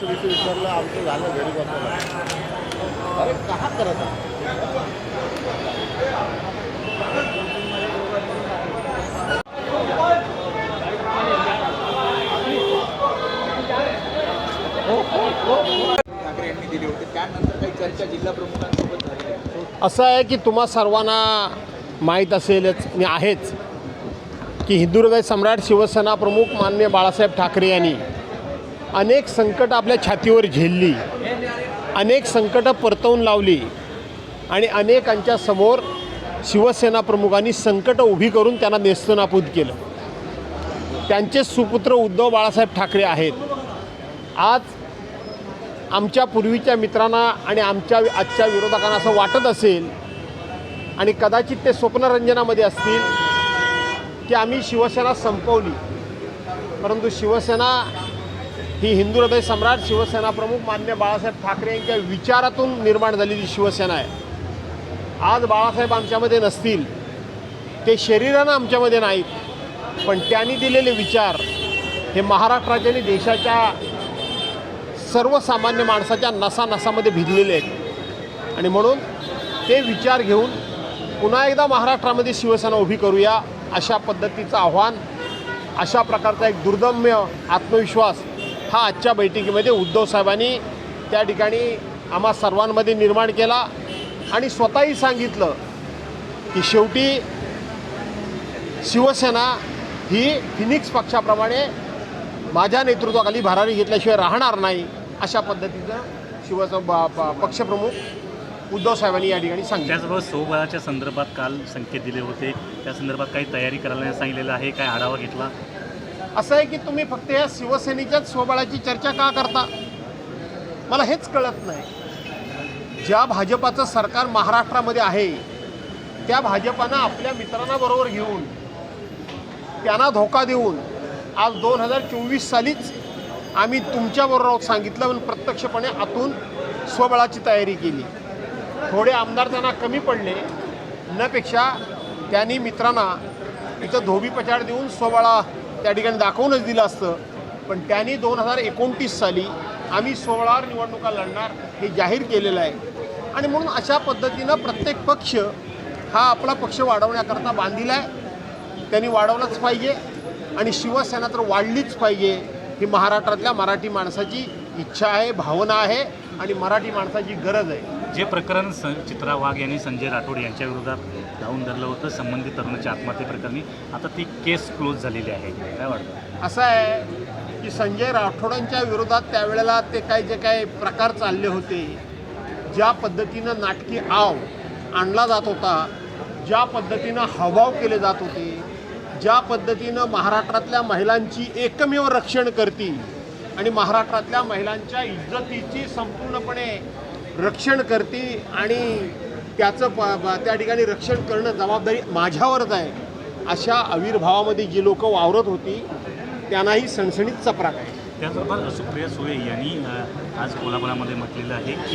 पैसे विषय विचारलं, आमचं झालं घरी बसवलं. अरे कहा करत आहे? ठाकरे यांनी दिले होते, त्यानंतर काही चर्चा जिल्हा प्रमुखांसोबत झाली आहे. असं आहे की तुम्हा सर्वांना माहीत असेलच आणि आहेच की हिंदू हृदय सम्राट शिवसेना प्रमुख माननीय बाळासाहेब ठाकरे यांनी अनेक संकट आपल्या छातीवर झेलली, अनेक संकटं परतवून लावली आणि अनेकांच्या समोर शिवसेना प्रमुखांनी संकटं उभी करून त्यांना नेस्तनाबूत केलं. त्यांचे सुपुत्र उद्धव बाळासाहेब ठाकरे आहेत. आज आमच्या पूर्वीच्या मित्रांना आणि आमच्या आजच्या विरोधकांना असं वाटत असेल आणि कदाचित ते स्वप्नरंजनामध्ये असतील की आम्ही शिवसेना संपवली, परंतु शिवसेना ही हिंदू हृदय सम्राट शिवसेना प्रमुख माननीय बाळासाहेब ठाकरे यांच्या विचारातून निर्माण झालेली शिवसेना आहे. आज बाळासाहेब आमच्यामध्ये नसतील, ते शरीरानं आमच्यामध्ये नाहीत, पण त्यांनी दिलेले विचार हे महाराष्ट्राच्या आणि देशाच्या सर्वसामान्य माणसाच्या नसानसामध्ये भिजलेले आहेत आणि म्हणून ते विचार घेऊन पुन्हा एकदा महाराष्ट्रामध्ये शिवसेना उभी करूया अशा पद्धतीचं आव्हान, अशा प्रकारचा एक दुर्दम्य आत्मविश्वास हा आजच्या बैठकीमध्ये उद्धव साहेबांनी त्या ठिकाणी आम्हा सर्वांमध्ये निर्माण केला आणि स्वतःही सांगितलं की शेवटी शिवसेना ही फिनिक्स पक्षाप्रमाणे माझ्या नेतृत्वाखाली भरारी घेतल्याशिवाय राहणार नाही अशा पद्धतीचं पक्षप्रमुख उद्धव साहेबांनी या ठिकाणी सांगितलं. त्याचबरोबर स्वबळाच्या संदर्भात काल संकेत दिले होते, त्या संदर्भात काही तयारी करायला सांगितलेलं आहे, काय आढावा घेतला? असं आहे की तुम्ही फक्त या शिवसेनेच्याच स्वबळाची चर्चा का करता, मला हेच कळत नाही. ज्या भाजपाचं सरकार महाराष्ट्रामध्ये आहे त्या भाजपानं आपल्या मित्रांना बरोबर घेऊन त्यांना धोका देऊन आज 2024 सालीच आम्ही तुमच्याबरोबर सांगितलं पण प्रत्यक्षपणे आतून स्वबळाची तयारी केली. थोडे आमदार त्यांना कमी पडले नपेक्षा त्यांनी मित्रांना इथं धोबी पछाड देऊन स्वबळा त्या ठिकाणी दाखवूनच दिलं असतं, पण त्यांनी 2029 साली आम्ही स्वबळावर निवडणुका लढणार हे जाहीर केलेलं आहे. आणि म्हणून अशा पद्धतीनं प्रत्येक पक्ष हा आपला पक्ष वाढवण्याकरता बांधील आहे, त्यांनी वाढवलाच पाहिजे आणि शिवसेना तर वाढलीच पाहिजे ही महाराष्ट्रातल्या मराठी माणसाची इच्छा आहे, भावना आहे आणि मराठी माणसाची गरज आहे. जे प्रकरण चित्रा वाघ यांनी संजय राठोड यांच्या विरोधात लावून धरलं होतं संबंधित तरुणाच्या आत्महत्येप्रकरणी, आता ती केस क्लोज झालेली आहे, काय वाटतं? असं आहे की संजय राठोडांच्या विरोधात त्यावेळेला ते जे काय प्रकार चालले होते, ज्या पद्धतीनं नाटकी आव आणला जात होता, ज्या पद्धतीनं हावभाव केले जात होते, ज्या पद्धतीनं महाराष्ट्रातल्या महिलांची एकमेव रक्षण करती आणि महाराष्ट्रातल्या महिलांच्या इज्जतीची संपूर्णपणे रक्षण करती आणि त्याचं त्या ठिकाणी रक्षण करणं जबाबदारी माझ्यावरच आहे, अशा आविर्भावामध्ये जी लोक वावरत होती त्यांनाही सणसणीत चपराक आहे. त्याचबरोबर सुप्रिया सुळे यांनी आज कोल्हापुरामध्ये म्हटलेलं आहे की